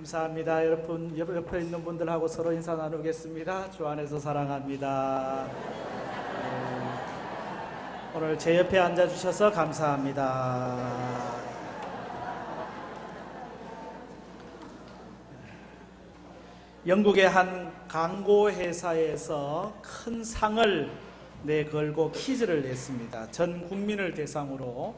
감사합니다. 여러분, 옆에 있는 분들하고 서로 인사 나누겠습니다. 주 안에서 사랑합니다. 오늘 제 옆에 앉아주셔서 감사합니다. 영국의 한 광고 회사에서 큰 상을 내걸고 퀴즈를 냈습니다. 전 국민을 대상으로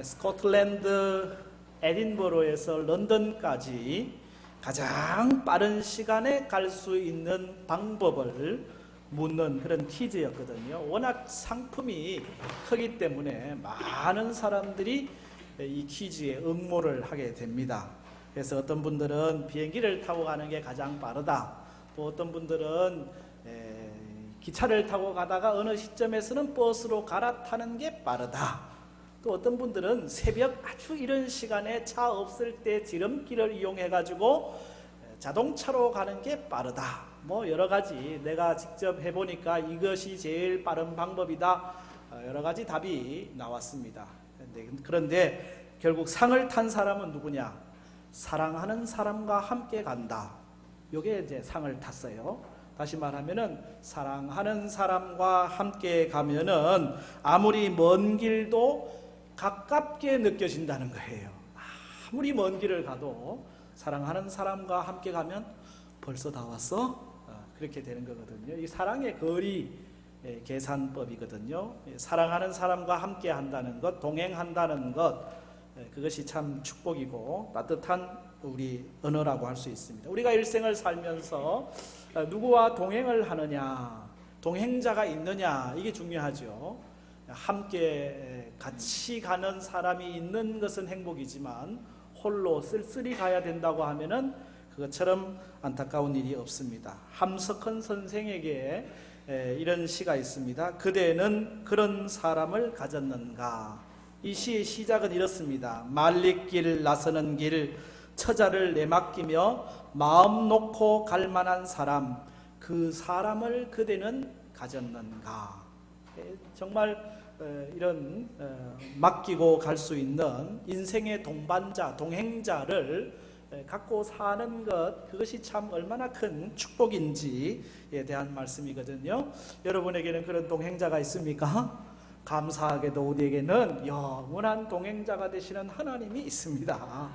스코틀랜드 에딘버러에서 런던까지 가장 빠른 시간에 갈 수 있는 방법을 묻는 그런 퀴즈였거든요. 워낙 상품이 크기 때문에 많은 사람들이 이 퀴즈에 응모를 하게 됩니다. 그래서 어떤 분들은 비행기를 타고 가는 게 가장 빠르다, 또 어떤 분들은 기차를 타고 가다가 어느 시점에서는 버스로 갈아타는 게 빠르다, 또 어떤 분들은 새벽 아주 이른 시간에 차 없을 때 지름길을 이용해 가지고 자동차로 가는 게 빠르다, 뭐 여러 가지 내가 직접 해보니까 이것이 제일 빠른 방법이다, 여러 가지 답이 나왔습니다. 그런데 결국 상을 탄 사람은 누구냐? 사랑하는 사람과 함께 간다. 요게 이제 상을 탔어요. 다시 말하면은 사랑하는 사람과 함께 가면은 아무리 먼 길도 가깝게 느껴진다는 거예요. 아무리 먼 길을 가도 사랑하는 사람과 함께 가면 벌써 다 왔어? 그렇게 되는 거거든요. 이 사랑의 거리 계산법이거든요. 사랑하는 사람과 함께 한다는 것, 동행한다는 것, 그것이 참 축복이고 따뜻한 우리 언어라고 할 수 있습니다. 우리가 일생을 살면서 누구와 동행을 하느냐, 동행자가 있느냐, 이게 중요하죠. 함께 같이 가는 사람이 있는 것은 행복이지만 홀로 쓸쓸히 가야 된다고 하면은 그것처럼 안타까운 일이 없습니다. 함석헌 선생에게 이런 시가 있습니다. 그대는 그런 사람을 가졌는가. 이 시의 시작은 이렇습니다. 말리길 나서는 길, 처자를 내맡기며 마음 놓고 갈 만한 사람, 그 사람을 그대는 가졌는가. 정말 이런 맡기고 갈 수 있는 인생의 동반자, 동행자를 갖고 사는 것, 그것이 참 얼마나 큰 축복인지에 대한 말씀이거든요. 여러분에게는 그런 동행자가 있습니까? 감사하게도 우리에게는 영원한 동행자가 되시는 하나님이 있습니다.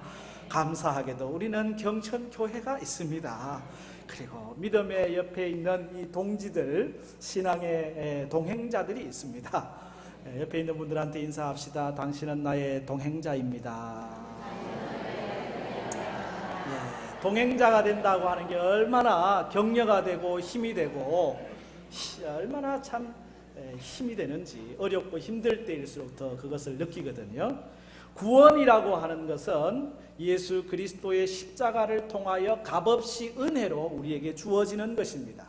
감사하게도 우리는 경천교회가 있습니다. 그리고 믿음의 옆에 있는 이 동지들, 신앙의 동행자들이 있습니다. 옆에 있는 분들한테 인사합시다. 당신은 나의 동행자입니다. 동행자가 된다고 하는 게 얼마나 격려가 되고 힘이 되고 얼마나 참 힘이 되는지, 어렵고 힘들 때일수록 더 그것을 느끼거든요. 구원이라고 하는 것은 예수 그리스도의 십자가를 통하여 값없이 은혜로 우리에게 주어지는 것입니다.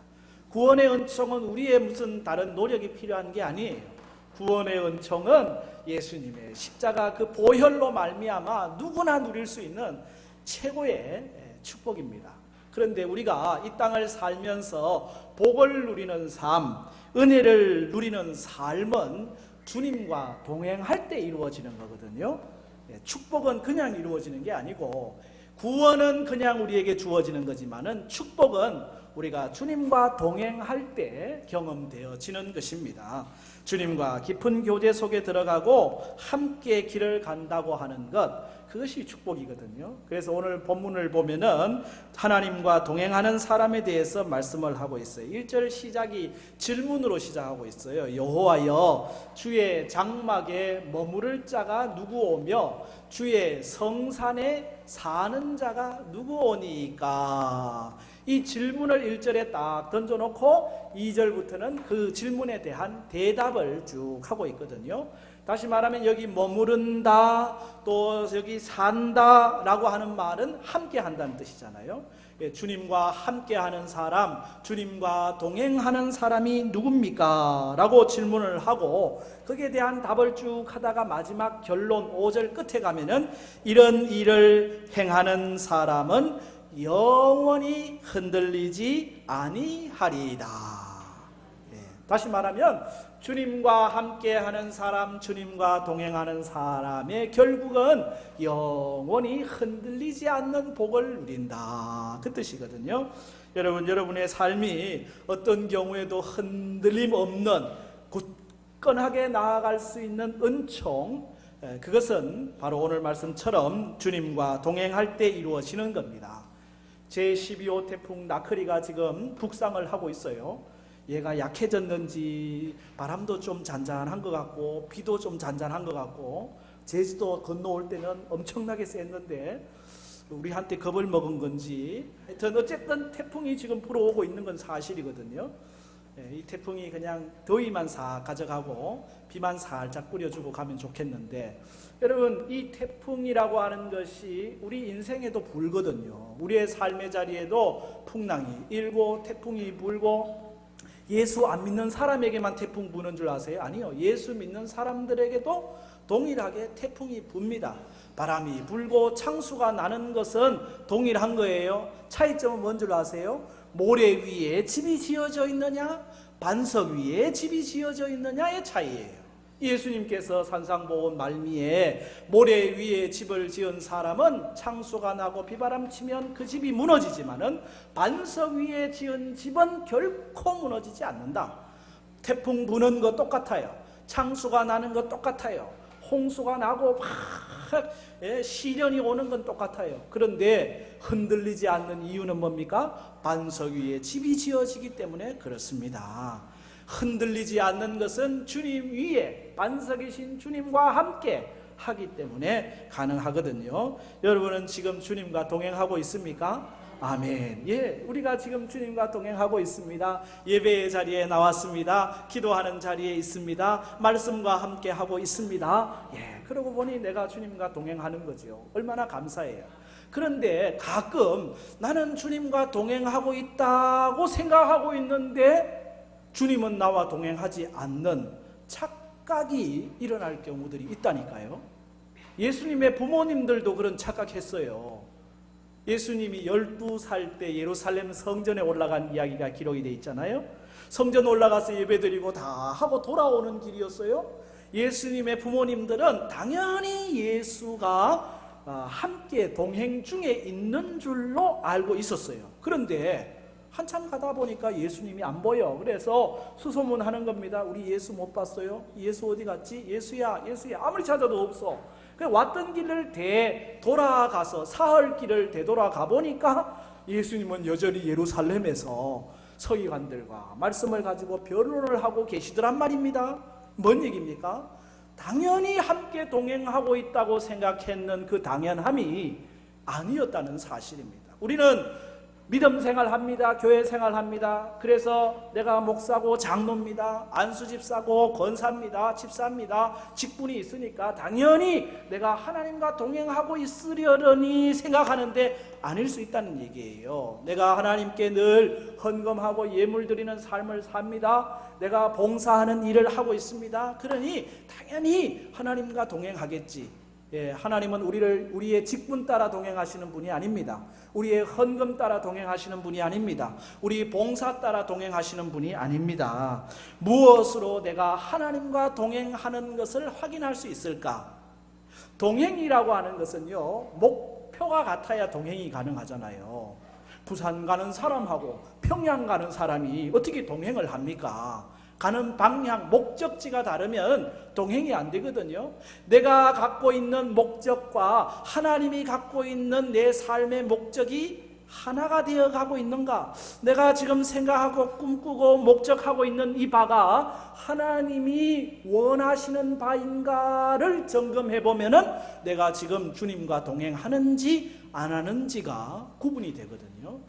구원의 은총은 우리의 무슨 다른 노력이 필요한 게 아니에요. 구원의 은총은 예수님의 십자가 그 보혈로 말미암아 누구나 누릴 수 있는 최고의 축복입니다. 그런데 우리가 이 땅을 살면서 복을 누리는 삶, 은혜를 누리는 삶은 주님과 동행할 때 이루어지는 거거든요. 축복은 그냥 이루어지는 게 아니고, 구원은 그냥 우리에게 주어지는 거지만은 축복은 우리가 주님과 동행할 때 경험되어지는 것입니다. 주님과 깊은 교제 속에 들어가고 함께 길을 간다고 하는 것, 그것이 축복이거든요. 그래서 오늘 본문을 보면은 하나님과 동행하는 사람에 대해서 말씀을 하고 있어요. 1절 시작이 질문으로 시작하고 있어요. 여호와여, 주의 장막에 머무를 자가 누구오며 주의 성산에 사는 자가 누구오니까. 이 질문을 1절에 딱 던져놓고 2절부터는 그 질문에 대한 대답을 쭉 하고 있거든요. 다시 말하면 여기 머무른다, 또 여기 산다 라고 하는 말은 함께 한다는 뜻이잖아요. 주님과 함께 하는 사람, 주님과 동행하는 사람이 누굽니까? 라고 질문을 하고 거기에 대한 답을 쭉 하다가 마지막 결론 5절 끝에 가면은 이런 일을 행하는 사람은 영원히 흔들리지 아니하리이다. 다시 말하면 주님과 함께하는 사람, 주님과 동행하는 사람의 결국은 영원히 흔들리지 않는 복을 누린다, 그 뜻이거든요. 여러분의 삶이 어떤 경우에도 흔들림 없는 굳건하게 나아갈 수 있는 은총, 그것은 바로 오늘 말씀처럼 주님과 동행할 때 이루어지는 겁니다. 제12호 태풍 나크리가 지금 북상을 하고 있어요. 얘가 약해졌는지 바람도 좀 잔잔한 것 같고 비도 좀 잔잔한 것 같고, 제주도 건너올 때는 엄청나게 셌는데 우리한테 겁을 먹은 건지, 하여튼 어쨌든 태풍이 지금 불어오고 있는 건 사실이거든요. 이 태풍이 그냥 더위만 싹 가져가고 비만 살짝 뿌려주고 가면 좋겠는데, 여러분, 이 태풍이라고 하는 것이 우리 인생에도 불거든요. 우리의 삶의 자리에도 풍랑이 일고 태풍이 불고, 예수 안 믿는 사람에게만 태풍 부는 줄 아세요? 아니요, 예수 믿는 사람들에게도 동일하게 태풍이 붑니다. 바람이 불고 창수가 나는 것은 동일한 거예요. 차이점은 뭔 줄 아세요? 모래 위에 집이 지어져 있느냐, 반석 위에 집이 지어져 있느냐의 차이예요. 예수님께서 산상보훈 말미에 모래 위에 집을 지은 사람은 창수가 나고 비바람 치면 그 집이 무너지지만은 반석 위에 지은 집은 결코 무너지지 않는다. 태풍 부는 거 똑같아요. 창수가 나는 거 똑같아요. 홍수가 나고 막 시련이 오는 건 똑같아요. 그런데 흔들리지 않는 이유는 뭡니까? 반석 위에 집이 지어지기 때문에 그렇습니다. 흔들리지 않는 것은 주님 위에 반석이신 주님과 함께 하기 때문에 가능하거든요. 여러분은 지금 주님과 동행하고 있습니까? 아멘. 예, 우리가 지금 주님과 동행하고 있습니다. 예배의 자리에 나왔습니다. 기도하는 자리에 있습니다. 말씀과 함께 하고 있습니다. 예, 그러고 보니 내가 주님과 동행하는 거죠. 얼마나 감사해요. 그런데 가끔 나는 주님과 동행하고 있다고 생각하고 있는데 주님은 나와 동행하지 않는 착각이 일어날 경우들이 있다니까요. 예수님의 부모님들도 그런 착각했어요. 예수님이 12살 때 예루살렘 성전에 올라간 이야기가 기록이 되어 있잖아요. 성전 올라가서 예배드리고 다 하고 돌아오는 길이었어요. 예수님의 부모님들은 당연히 예수가 함께 동행 중에 있는 줄로 알고 있었어요. 그런데 한참 가다 보니까 예수님이 안 보여. 그래서 수소문하는 겁니다. 우리 예수 못 봤어요? 예수 어디 갔지? 예수야, 예수야. 아무리 찾아도 없어. 왔던 길을 되돌아가서 사흘 길을 되돌아가 보니까 예수님은 여전히 예루살렘에서 서기관들과 말씀을 가지고 변론을 하고 계시더란 말입니다. 뭔 얘기입니까? 당연히 함께 동행하고 있다고 생각했는 그 당연함이 아니었다는 사실입니다. 우리는 믿음 생활합니다. 교회 생활합니다. 그래서 내가 목사고 장로입니다. 안수집사고 권사입니다. 집사입니다. 직분이 있으니까 당연히 내가 하나님과 동행하고 있으려니 생각하는데 아닐 수 있다는 얘기예요. 내가 하나님께 늘 헌금하고 예물 드리는 삶을 삽니다. 내가 봉사하는 일을 하고 있습니다. 그러니 당연히 하나님과 동행하겠지. 예, 하나님은 우리의 직분 따라 동행하시는 분이 아닙니다. 우리의 헌금 따라 동행하시는 분이 아닙니다. 우리 봉사 따라 동행하시는 분이 아닙니다. 무엇으로 내가 하나님과 동행하는 것을 확인할 수 있을까? 동행이라고 하는 것은요, 목표가 같아야 동행이 가능하잖아요. 부산 가는 사람하고 평양 가는 사람이 어떻게 동행을 합니까? 가는 방향, 목적지가 다르면 동행이 안 되거든요. 내가 갖고 있는 목적과 하나님이 갖고 있는 내 삶의 목적이 하나가 되어 가고 있는가? 내가 지금 생각하고 꿈꾸고 목적하고 있는 이 바가 하나님이 원하시는 바인가를 점검해 보면은 내가 지금 주님과 동행하는지 안 하는지가 구분이 되거든요.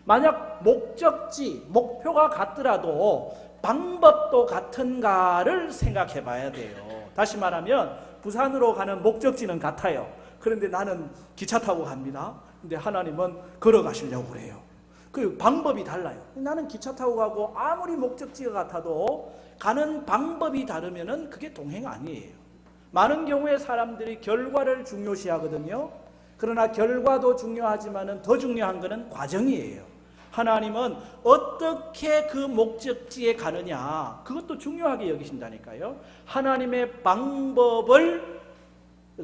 만약 목적지, 목표가 같더라도 방법도 같은가를 생각해 봐야 돼요. 다시 말하면 부산으로 가는 목적지는 같아요. 그런데 나는 기차 타고 갑니다. 근데 하나님은 걸어가시려고 그래요. 그 방법이 달라요. 나는 기차 타고 가고 아무리 목적지가 같아도 가는 방법이 다르면은 그게 동행 아니에요. 많은 경우에 사람들이 결과를 중요시하거든요. 그러나 결과도 중요하지만은 더 중요한 것은 과정이에요. 하나님은 어떻게 그 목적지에 가느냐, 그것도 중요하게 여기신다니까요. 하나님의 방법을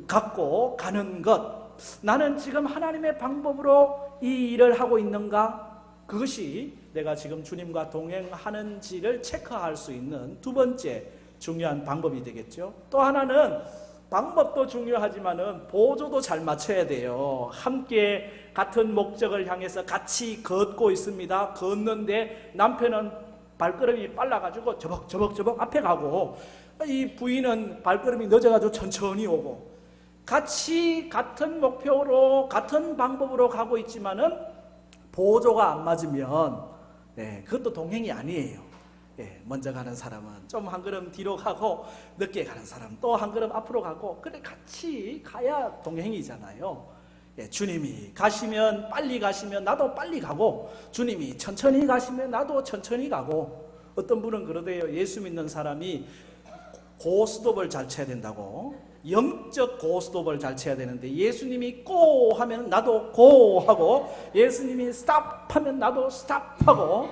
갖고 가는 것, 나는 지금 하나님의 방법으로 이 일을 하고 있는가? 그것이 내가 지금 주님과 동행하는지를 체크할 수 있는 두 번째 중요한 방법이 되겠죠. 또 하나는 방법도 중요하지만은 보조도 잘 맞춰야 돼요. 함께 같은 목적을 향해서 같이 걷고 있습니다. 걷는데 남편은 발걸음이 빨라가지고 저벅저벅 앞에 가고, 이 부인은 발걸음이 늦어가지고 천천히 오고, 같이 같은 목표로 같은 방법으로 가고 있지만은 보조가 안 맞으면 그것도 동행이 아니에요. 먼저 가는 사람은 좀 한 걸음 뒤로 가고, 늦게 가는 사람은 또 한 걸음 앞으로 가고, 그래 같이 가야 동행이잖아요. 주님이 가시면 빨리 가시면 나도 빨리 가고, 주님이 천천히 가시면 나도 천천히 가고. 어떤 분은 그러대요. 예수 믿는 사람이 고스톱을 잘 쳐야 된다고. 영적 고스톱을 잘 쳐야 되는데, 예수님이 고 하면 나도 고 하고, 예수님이 스탑 하면 나도 스탑 하고,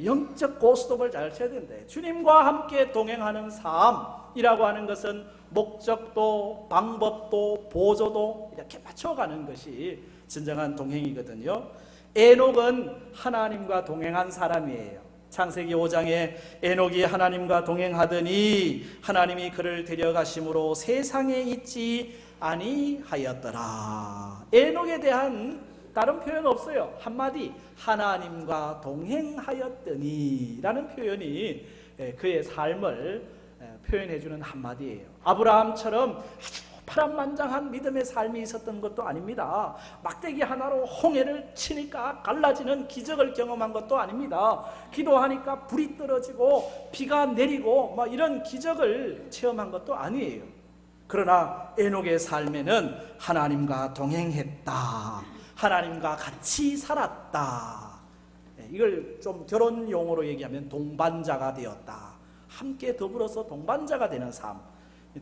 영적 고스톱을 잘 쳐야 된대. 주님과 함께 동행하는 삶이라고 하는 것은 목적도 방법도 보조도 이렇게 맞춰가는 것이 진정한 동행이거든요. 에녹은 하나님과 동행한 사람이에요. 창세기 5장에 에녹이 하나님과 동행하더니 하나님이 그를 데려가심으로 세상에 있지 아니하였더라. 에녹에 대한 다른 표현 없어요. 한마디, 하나님과 동행하였더니 라는 표현이 그의 삶을 표현해주는 한마디예요. 아브라함처럼 아주 파란만장한 믿음의 삶이 있었던 것도 아닙니다. 막대기 하나로 홍해를 치니까 갈라지는 기적을 경험한 것도 아닙니다. 기도하니까 불이 떨어지고 비가 내리고 막 이런 기적을 체험한 것도 아니에요. 그러나 에녹의 삶에는 하나님과 동행했다, 하나님과 같이 살았다. 이걸 좀 결혼 용어로 얘기하면 동반자가 되었다. 함께 더불어서 동반자가 되는 삶.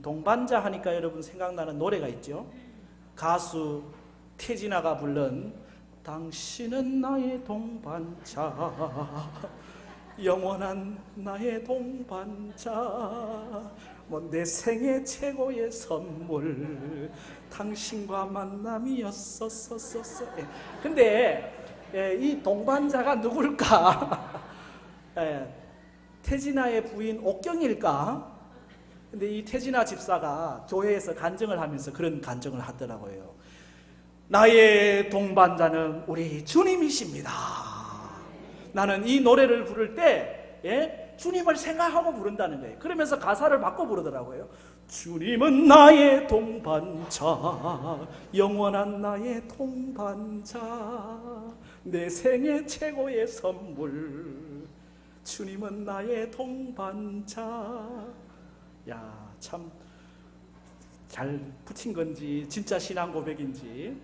동반자 하니까 여러분 생각나는 노래가 있죠. 가수 태진아가 부른 당신은 나의 동반자, 영원한 나의 동반자, 내 생애 최고의 선물, 당신과 만남이었었었었어. 근데 이 동반자가 누굴까? 태진아의 부인 옥경일까? 근데 이 태진아 집사가 교회에서 간증을 하면서 그런 간증을 하더라고요. 나의 동반자는 우리 주님이십니다. 나는 이 노래를 부를 때 주님을 생각하고 부른다는 거예요. 그러면서 가사를 바꿔 부르더라고요. 주님은 나의 동반자, 영원한 나의 동반자, 내 생애 최고의 선물, 주님은 나의 동반자. 야, 참 잘 붙인 건지 진짜 신앙 고백인지.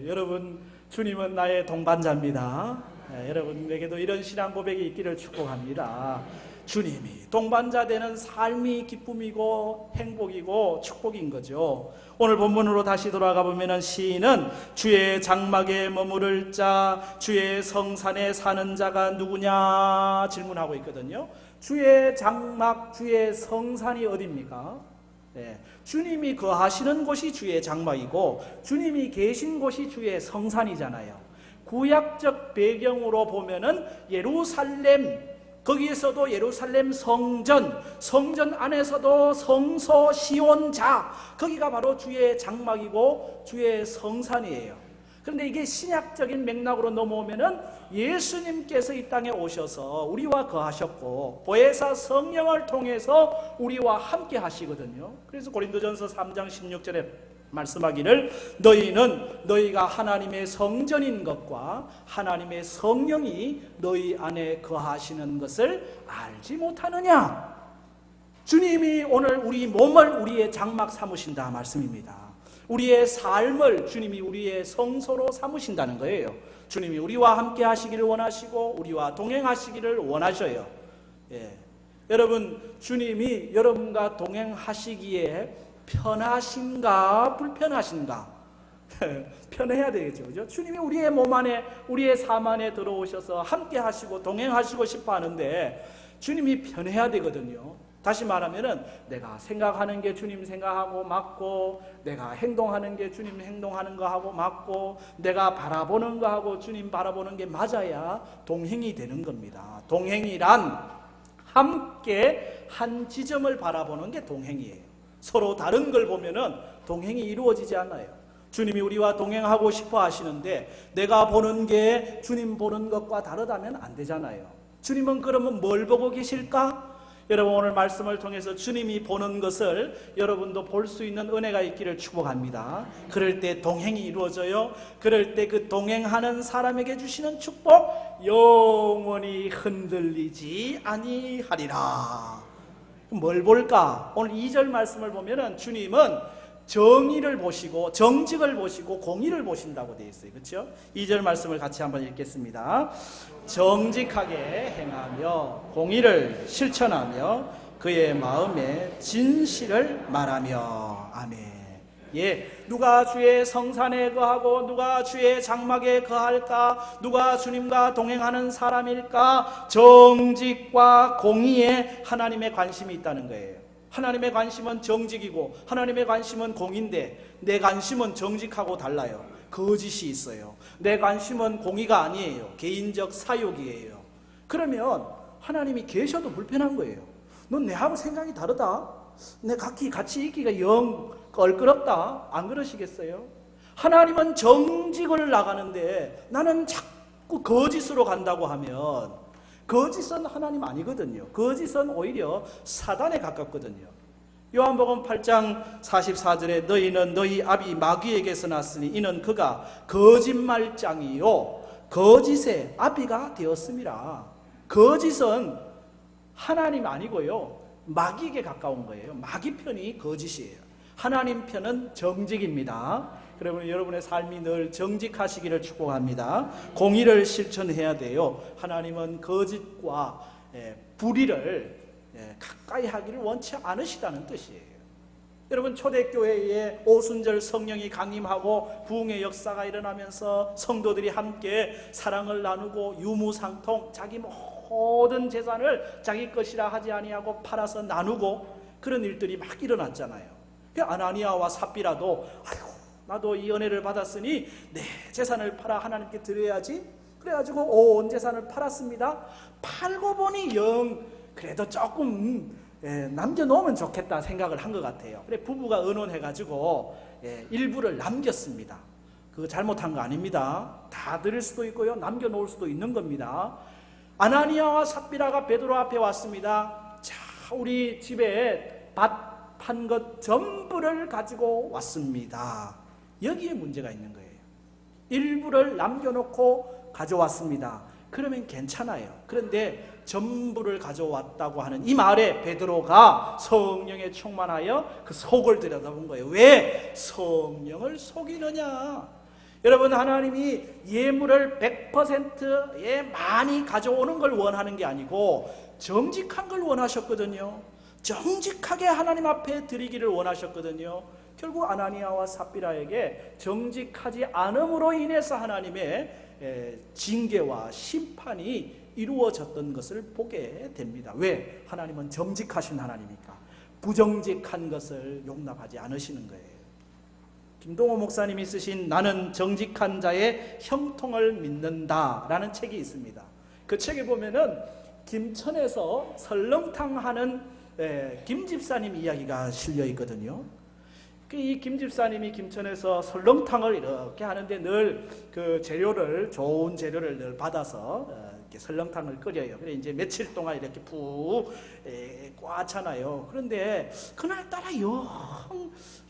여러분, 주님은 나의 동반자입니다. 여러분에게도 이런 신앙 고백이 있기를 축복합니다. 주님이 동반자 되는 삶이 기쁨이고 행복이고 축복인 거죠. 오늘 본문으로 다시 돌아가 보면은 시인은 주의 장막에 머무를 자, 주의 성산에 사는 자가 누구냐 질문하고 있거든요. 주의 장막, 주의 성산이 어디입니까? 주님이 거하시는 곳이 주의 장막이고 주님이 계신 곳이 주의 성산이잖아요. 구약적 배경으로 보면은 예루살렘, 거기에서도 예루살렘 성전, 성전 안에서도 성소 시온자, 거기가 바로 주의 장막이고 주의 성산이에요. 그런데 이게 신약적인 맥락으로 넘어오면은 예수님께서 이 땅에 오셔서 우리와 거하셨고 보혜사 성령을 통해서 우리와 함께 하시거든요. 그래서 고린도전서 3장 16절에 말씀하기를 너희는 너희가 하나님의 성전인 것과 하나님의 성령이 너희 안에 거하시는 것을 알지 못하느냐. 주님이 오늘 우리 몸을 우리의 장막 삼으신다 말씀입니다. 우리의 삶을 주님이 우리의 성소로 삼으신다는 거예요. 주님이 우리와 함께 하시기를 원하시고 우리와 동행하시기를 원하셔요. 여러분, 주님이 여러분과 동행하시기에 편하신가 불편하신가? 편해야 되겠죠. 그죠? 주님이 우리의 몸 안에, 우리의 삶 안에 들어오셔서 함께 하시고 동행하시고 싶어 하는데 주님이 편해야 되거든요. 다시 말하면은 내가 생각하는 게 주님 생각하고 맞고, 내가 행동하는 게 주님 행동하는 거하고 맞고, 내가 바라보는 거하고 주님 바라보는 게 맞아야 동행이 되는 겁니다. 동행이란 함께 한 지점을 바라보는 게 동행이에요. 서로 다른 걸 보면은 동행이 이루어지지 않아요. 주님이 우리와 동행하고 싶어 하시는데 내가 보는 게 주님 보는 것과 다르다면 안 되잖아요. 주님은 그러면 뭘 보고 계실까? 여러분, 오늘 말씀을 통해서 주님이 보는 것을 여러분도 볼 수 있는 은혜가 있기를 축복합니다. 그럴 때 동행이 이루어져요. 그럴 때 그 동행하는 사람에게 주시는 축복, 영원히 흔들리지 아니하리라. 뭘 볼까? 오늘 2절 말씀을 보면은 주님은 정의를 보시고 정직을 보시고 공의를 보신다고 되어 있어요. 그렇죠? 2절 말씀을 같이 한번 읽겠습니다. 정직하게 행하며 공의를 실천하며 그의 마음에 진실을 말하며. 아멘. 예, 누가 주의 성산에 거하고 누가 주의 장막에 거할까? 누가 주님과 동행하는 사람일까? 정직과 공의에 하나님의 관심이 있다는 거예요. 하나님의 관심은 정직이고 하나님의 관심은 공인데 내 관심은 정직하고 달라요. 거짓이 있어요. 내 관심은 공의가 아니에요. 개인적 사욕이에요. 그러면 하나님이 계셔도 불편한 거예요. 넌 내하고 생각이 다르다. 내 같이 있기가 영 껄끄럽다. 안 그러시겠어요? 하나님은 정직을 나가는데 나는 자꾸 거짓으로 간다고 하면 거짓은 하나님 아니거든요. 거짓은 오히려 사단에 가깝거든요. 요한복음 8장 44절에 너희는 너희 아비 마귀에게서 났으니 이는 그가 거짓말장이요 거짓의 아비가 되었음이라. 거짓은 하나님 아니고요 마귀에게 가까운 거예요. 마귀 편이 거짓이에요. 하나님 편은 정직입니다. 그러면 여러분의 삶이 늘 정직하시기를 축복합니다. 공의를 실천해야 돼요. 하나님은 거짓과 불의를 가까이 하기를 원치 않으시다는 뜻이에요. 여러분, 초대교회에 오순절 성령이 강림하고 부흥의 역사가 일어나면서 성도들이 함께 사랑을 나누고 유무상통, 자기 모든 재산을 자기 것이라 하지 아니하고 팔아서 나누고 그런 일들이 막 일어났잖아요. 그 아나니아와 삽비라도 아이고 나도 이 은혜를 받았으니 내 재산을 팔아 하나님께 드려야지. 그래가지고 온 재산을 팔았습니다. 팔고 보니 영 그래도 조금 남겨놓으면 좋겠다 생각을 한 것 같아요. 그래 부부가 의논해가지고 일부를 남겼습니다. 그거 잘못한 거 아닙니다. 다 드릴 수도 있고요 남겨놓을 수도 있는 겁니다. 아나니아와 삽비라가 베드로 앞에 왔습니다. 자, 우리 집에 밭 판 것 전부를 가지고 왔습니다. 여기에 문제가 있는 거예요. 일부를 남겨놓고 가져왔습니다. 그러면 괜찮아요. 그런데 전부를 가져왔다고 하는 이 말에 베드로가 성령에 충만하여 그 속을 들여다본 거예요. 왜 성령을 속이느냐? 여러분, 하나님이 예물을 100%에 많이 가져오는 걸 원하는 게 아니고 정직한 걸 원하셨거든요. 정직하게 하나님 앞에 드리기를 원하셨거든요. 결국 아나니아와 삽비라에게 정직하지 않음으로 인해서 하나님의 징계와 심판이 이루어졌던 것을 보게 됩니다. 왜? 하나님은 정직하신 하나님이니까. 부정직한 것을 용납하지 않으시는 거예요. 김동호 목사님이 쓰신 나는 정직한 자의 형통을 믿는다 라는 책이 있습니다. 그 책에 보면은 김천에서 설렁탕 하는 김 집사님 이야기가 실려 있거든요. 이 김 집사님이 김천에서 설렁탕을 이렇게 하는데 늘 그 재료를 좋은 재료를 늘 받아서 이렇게 설렁탕을 끓여요. 그래 이제 며칠 동안 이렇게 푹 꽈잖아요. 그런데 그날따라 영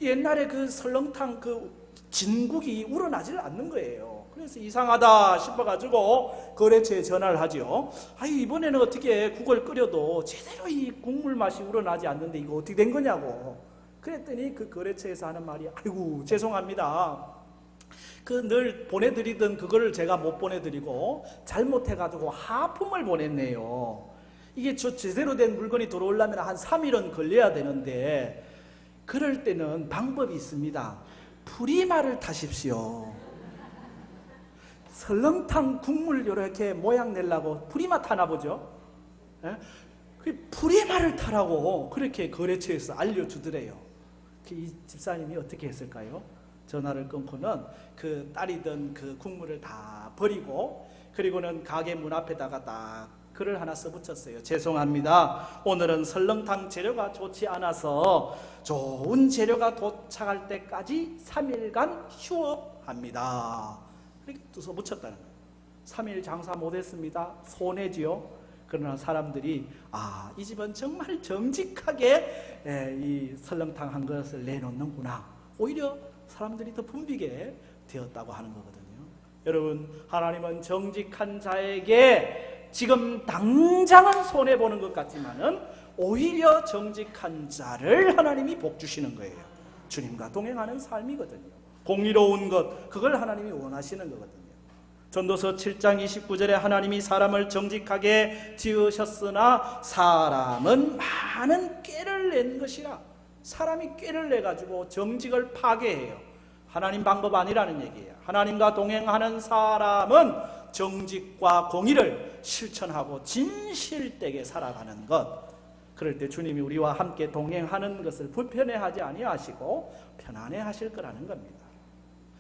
옛날에 그 설렁탕 그 진국이 우러나질 않는 거예요. 그래서 이상하다 싶어가지고 거래처에 전화를 하죠. 이번에는 어떻게 국을 끓여도 제대로 이 국물 맛이 우러나지 않는데 이거 어떻게 된 거냐고. 그랬더니 그 거래처에서 하는 말이 아이고 죄송합니다. 그 늘 보내드리던 그거를 제가 못 보내드리고 잘못해가지고 하품을 보냈네요. 이게 제대로 된 물건이 들어오려면 한 3일은 걸려야 되는데 그럴 때는 방법이 있습니다. 풀이말을 타십시오. 설렁탕 국물 이렇게 모양 내려고 풀이마 타나 보죠. 예? 그 풀이말을 타라고 그렇게 거래처에서 알려주더래요. 이 집사님이 어떻게 했을까요? 전화를 끊고는 그 따리던 그 국물을 다 버리고, 그리고는 가게 문 앞에다가 딱 글을 하나 써붙였어요. 죄송합니다. 오늘은 설렁탕 재료가 좋지 않아서 좋은 재료가 도착할 때까지 3일간 휴업합니다. 이렇게 또 써붙였다는 거예요. 3일 장사 못했습니다. 손해지요. 그러나 사람들이 이 집은 정말 정직하게 이 설렁탕 한 것을 내놓는구나. 오히려 사람들이 더 붐비게 되었다고 하는 거거든요. 여러분, 하나님은 정직한 자에게 지금 당장은 손해보는 것 같지만은 오히려 정직한 자를 하나님이 복 주시는 거예요. 주님과 동행하는 삶이거든요. 공의로운 것, 그걸 하나님이 원하시는 거거든요. 전도서 7장 29절에 하나님이 사람을 정직하게 지으셨으나 사람은 많은 꾀를 낸 것이라. 사람이 꾀를 내가지고 정직을 파괴해요. 하나님 방법 아니라는 얘기예요. 하나님과 동행하는 사람은 정직과 공의를 실천하고 진실되게 살아가는 것. 그럴 때 주님이 우리와 함께 동행하는 것을 불편해하지 아니하시고 편안해하실 거라는 겁니다.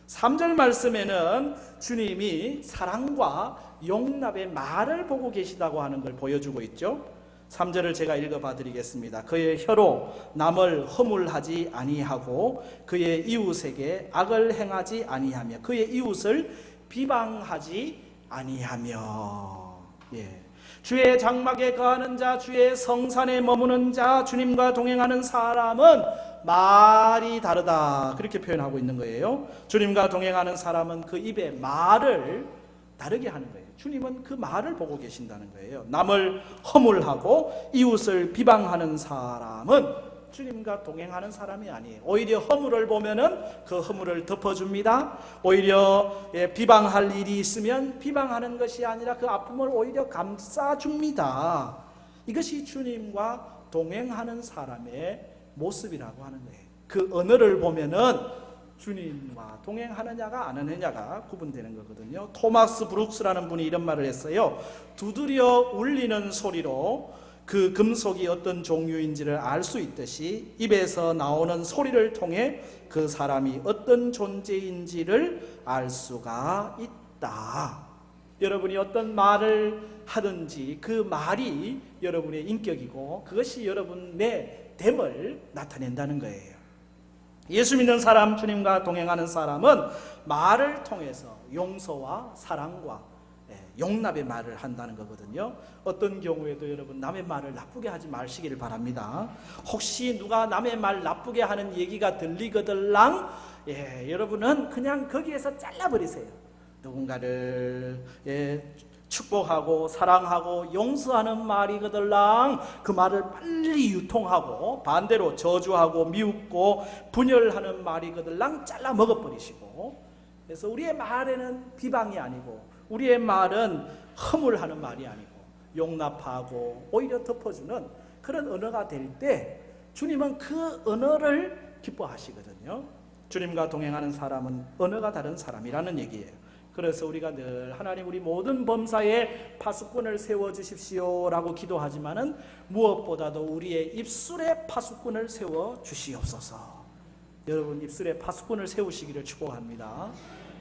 3절 말씀에는 주님이 사랑과 용납의 말을 보고 계시다고 하는 걸 보여주고 있죠. 3절을 제가 읽어봐 드리겠습니다. 그의 혀로 남을 허물하지 아니하고 그의 이웃에게 악을 행하지 아니하며 그의 이웃을 비방하지 아니하며. 주의 장막에 거하는 자, 주의 성산에 머무는 자, 주님과 동행하는 사람은 말이 다르다, 그렇게 표현하고 있는 거예요. 주님과 동행하는 사람은 그 입의 말을 다르게 하는 거예요. 주님은 그 말을 보고 계신다는 거예요. 남을 허물하고 이웃을 비방하는 사람은 주님과 동행하는 사람이 아니에요. 오히려 허물을 보면은 그 허물을 덮어줍니다. 오히려 비방할 일이 있으면 비방하는 것이 아니라 그 아픔을 오히려 감싸줍니다. 이것이 주님과 동행하는 사람의 모습이라고 하는 거예요. 그 언어를 보면은 주님과 동행하느냐가 안 하느냐가 구분되는 거거든요. 토마스 브룩스라는 분이 이런 말을 했어요. 두드려 울리는 소리로 그 금속이 어떤 종류인지를 알 수 있듯이 입에서 나오는 소리를 통해 그 사람이 어떤 존재인지를 알 수가 있다. 여러분이 어떤 말을 하든지 그 말이 여러분의 인격이고 그것이 여러분의 됨을 나타낸다는 거예요. 예수 믿는 사람, 주님과 동행하는 사람은 말을 통해서 용서와 사랑과 용납의 말을 한다는 거거든요. 어떤 경우에도 여러분 남의 말을 나쁘게 하지 마시기를 바랍니다. 혹시 누가 남의 말 나쁘게 하는 얘기가 들리거들랑 여러분은 그냥 거기에서 잘라버리세요. 누군가를 축복하고 사랑하고 용서하는 말이거들랑 그 말을 빨리 유통하고, 반대로 저주하고 미웃고 분열하는 말이거들랑 잘라 먹어버리시고. 그래서 우리의 말에는 비방이 아니고 우리의 말은 허물하는 말이 아니고 용납하고 오히려 덮어주는 그런 언어가 될 때 주님은 그 언어를 기뻐하시거든요. 주님과 동행하는 사람은 언어가 다른 사람이라는 얘기예요. 그래서 우리가 늘 하나님 우리 모든 범사에 파수꾼을 세워주십시오라고 기도하지만은 무엇보다도 우리의 입술에 파수꾼을 세워주시옵소서. 여러분 입술에 파수꾼을 세우시기를 축복합니다.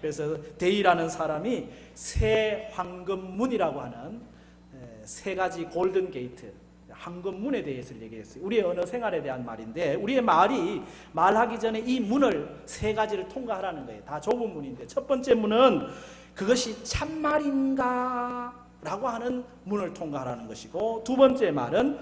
그래서 데이라는 사람이 새 황금문이라고 하는 세 가지 골든 게이트, 황금문에 대해서 얘기했어요. 우리의 언어 생활에 대한 말인데 우리의 말이 말하기 전에 이 문을 세 가지를 통과하라는 거예요. 다 좁은 문인데 첫 번째 문은 그것이 참말인가 라고 하는 문을 통과하라는 것이고, 두 번째 말은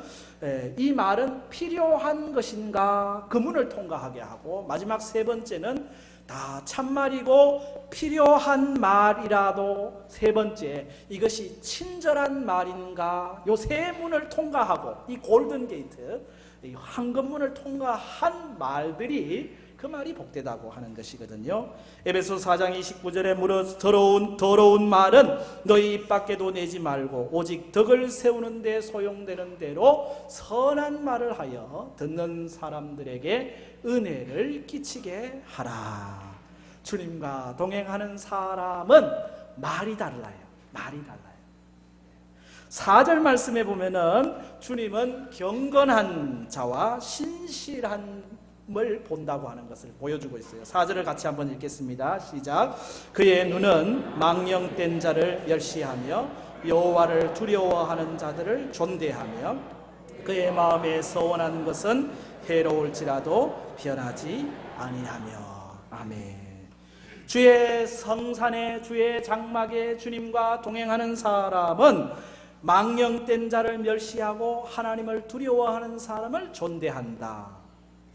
이 말은 필요한 것인가 그 문을 통과하게 하고, 마지막 세 번째는 다 참말이고 필요한 말이라도 세 번째 이것이 친절한 말인가, 요 세 문을 통과하고 이 골든 게이트, 이 황금문을 통과한 말들이 그 말이 복되다고 하는 것이거든요. 에베소 4장 29절에 물어 더러운 말은 너희 입 밖에도 내지 말고 오직 덕을 세우는 데 소용되는 대로 선한 말을 하여 듣는 사람들에게 은혜를 끼치게 하라. 주님과 동행하는 사람은 말이 달라요. 말이 달라요. 4절 말씀에 보면은 주님은 경건한 자와 신실함을 본다고 하는 것을 보여주고 있어요. 4절을 같이 한번 읽겠습니다. 시작. 그의 눈은 망령된 자를 멸시하며 여호와를 두려워하는 자들을 존대하며 그의 마음에 서원한 것은 해로울지라도 변하지 아니하며. 아멘. 주의 성산에 주의 장막에 주님과 동행하는 사람은 망령된 자를 멸시하고 하나님을 두려워하는 사람을 존대한다.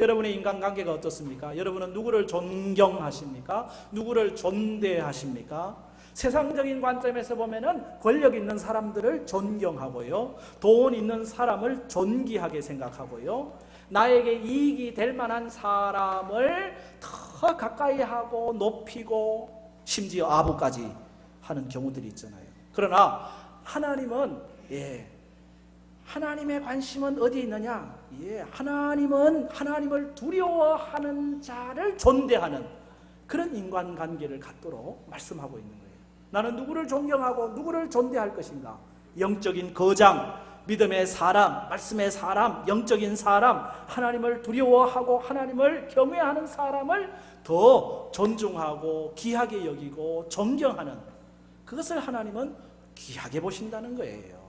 여러분의 인간관계가 어떻습니까? 여러분은 누구를 존경하십니까? 누구를 존대하십니까? 세상적인 관점에서 보면은 권력 있는 사람들을 존경하고요, 돈 있는 사람을 존귀하게 생각하고요, 나에게 이익이 될 만한 사람을 더 가까이 하고 높이고 심지어 아부까지 하는 경우들이 있잖아요. 그러나 하나님은 하나님의 관심은 어디에 있느냐? 하나님은 하나님을 두려워하는 자를 존대하는 그런 인간관계를 갖도록 말씀하고 있는 거예요. 나는 누구를 존경하고 누구를 존대할 것인가? 영적인 거장, 믿음의 사람, 말씀의 사람, 영적인 사람, 하나님을 두려워하고 하나님을 경외하는 사람을 더 존중하고 귀하게 여기고 존경하는, 그것을 하나님은 귀하게 보신다는 거예요.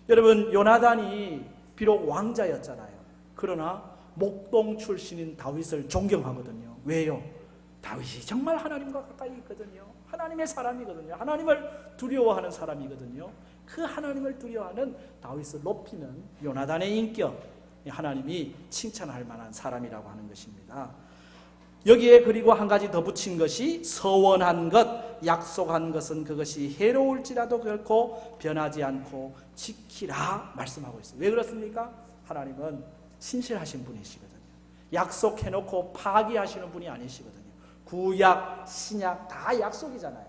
여러분, 요나단이 비록 왕자였잖아요. 그러나 목동 출신인 다윗을 존경하거든요. 왜요? 다윗이 정말 하나님과 가까이 있거든요. 하나님의 사람이거든요. 하나님을 두려워하는 사람이거든요. 그 하나님을 두려워하는 다윗을 높이는 요나단의 인격, 하나님이 칭찬할 만한 사람이라고 하는 것입니다. 여기에 그리고 한 가지 더 붙인 것이 서원한 것, 약속한 것은 그것이 해로울지라도 결코 변하지 않고 지키라 말씀하고 있어요. 왜 그렇습니까? 하나님은 신실하신 분이시거든요. 약속해놓고 파기하시는 분이 아니시거든요. 구약, 신약 다 약속이잖아요.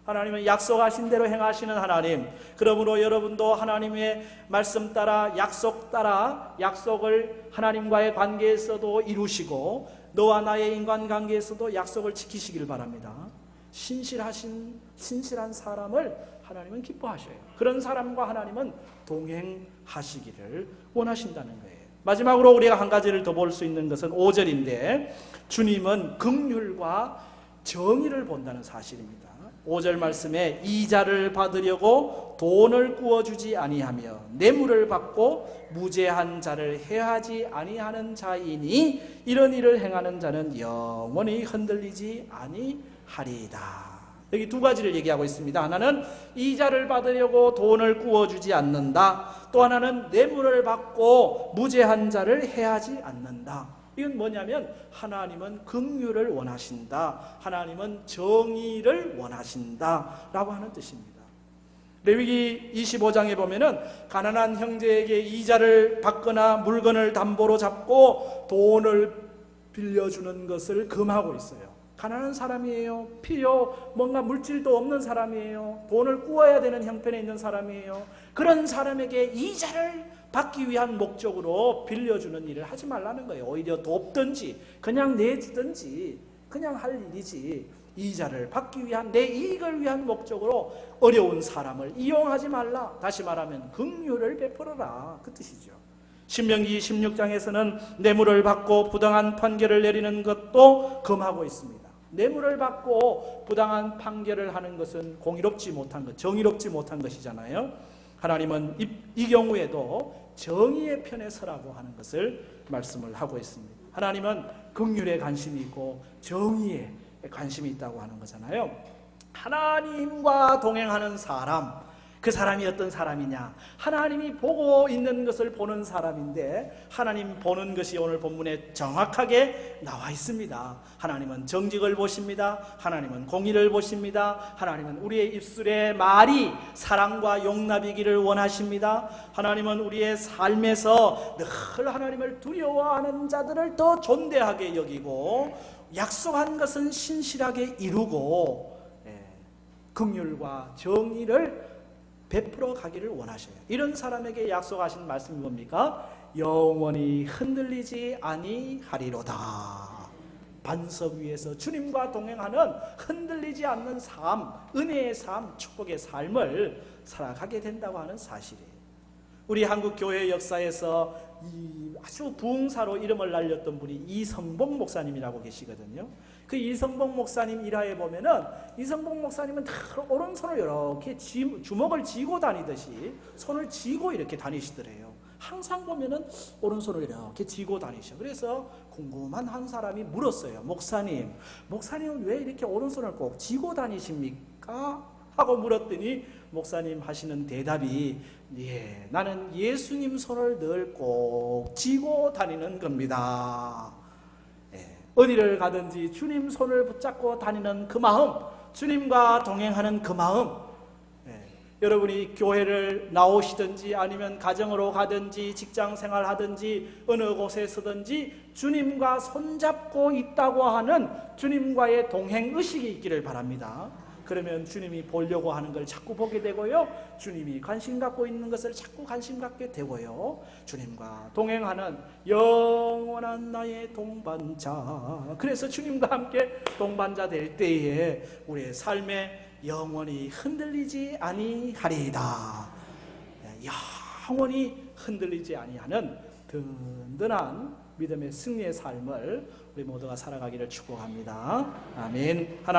하나님은 약속하신 대로 행하시는 하나님. 그러므로 여러분도 하나님의 말씀 따라 약속 따라 약속을 하나님과의 관계에서도 이루시고 너와 나의 인간관계에서도 약속을 지키시길 바랍니다. 신실한 사람을 하나님은 기뻐하셔요. 그런 사람과 하나님은 동행하시기를 원하신다는 거예요. 마지막으로 우리가 한 가지를 더 볼 수 있는 것은 5절인데 주님은 긍휼과 정의를 본다는 사실입니다. 5절 말씀에 이자를 받으려고 돈을 구워주지 아니하며 뇌물을 받고 무죄한 자를 해하지 아니하는 자이니 이런 일을 행하는 자는 영원히 흔들리지 아니하리이다. 여기 두 가지를 얘기하고 있습니다. 하나는 이자를 받으려고 돈을 구워주지 않는다. 또 하나는 뇌물을 받고 무죄한 자를 해하지 않는다. 이건 뭐냐면 하나님은 긍휼을 원하신다. 하나님은 정의를 원하신다 라고 하는 뜻입니다. 레위기 25장에 보면은 가난한 형제에게 이자를 받거나 물건을 담보로 잡고 돈을 빌려주는 것을 금하고 있어요. 가난한 사람이에요. 필요 뭔가 물질도 없는 사람이에요. 돈을 구워야 되는 형편에 있는 사람이에요. 그런 사람에게 이자를 받기 위한 목적으로 빌려주는 일을 하지 말라는 거예요. 오히려 돕든지 그냥 내주든지 그냥 할 일이지 이자를 받기 위한 내 이익을 위한 목적으로 어려운 사람을 이용하지 말라. 다시 말하면 긍휼을 베풀어라 그 뜻이죠. 신명기 16장에서는 뇌물을 받고 부당한 판결을 내리는 것도 금하고 있습니다. 뇌물을 받고 부당한 판결을 하는 것은 공의롭지 못한 것, 정의롭지 못한 것이잖아요. 하나님은 이 경우에도 정의의 편에 서라고 하는 것을 말씀을 하고 있습니다. 하나님은 긍휼에 관심이 있고 정의에 관심이 있다고 하는 거잖아요. 하나님과 동행하는 사람, 그 사람이 어떤 사람이냐? 하나님이 보고 있는 것을 보는 사람인데 하나님 보는 것이 오늘 본문에 정확하게 나와 있습니다. 하나님은 정직을 보십니다. 하나님은 공의를 보십니다. 하나님은 우리의 입술의 말이 사랑과 용납이기를 원하십니다. 하나님은 우리의 삶에서 늘 하나님을 두려워하는 자들을 더 존대하게 여기고 약속한 것은 신실하게 이루고 긍휼과 정의를 베풀어 가기를 원하셔요. 이런 사람에게 약속하신 말씀이 뭡니까? 영원히 흔들리지 아니하리로다. 반석 위에서 주님과 동행하는 흔들리지 않는 삶, 은혜의 삶, 축복의 삶을 살아가게 된다고 하는 사실이에요. 우리 한국 교회 역사에서 아주 부흥사로 이름을 날렸던 분이 이성복 목사님이라고 계시거든요. 그 이성복 목사님 일화에 보면은 이성복 목사님은 다 오른손을 이렇게 주먹을 쥐고 다니듯이 손을 쥐고 이렇게 다니시더래요. 항상 보면은 오른손을 이렇게 쥐고 다니셔. 그래서 궁금한 한 사람이 물었어요. 목사님은 왜 이렇게 오른손을 꼭 쥐고 다니십니까? 하고 물었더니 목사님 하시는 대답이 나는 예수님 손을 늘 꼭 쥐고 다니는 겁니다. 어디를 가든지 주님 손을 붙잡고 다니는 그 마음, 주님과 동행하는 그 마음, 여러분이 교회를 나오시든지 아니면 가정으로 가든지 직장 생활하든지 어느 곳에 서든지 주님과 손잡고 있다고 하는 주님과의 동행의식이 있기를 바랍니다. 그러면 주님이 보려고 하는 걸 자꾸 보게 되고요, 주님이 관심 갖고 있는 것을 자꾸 관심 갖게 되고요, 주님과 동행하는 영원한 나의 동반자, 그래서 주님과 함께 동반자 될 때에 우리의 삶에 영원히 흔들리지 아니하리이다. 영원히 흔들리지 아니하는 든든한 믿음의 승리의 삶을 우리 모두가 살아가기를 축복합니다. 아멘.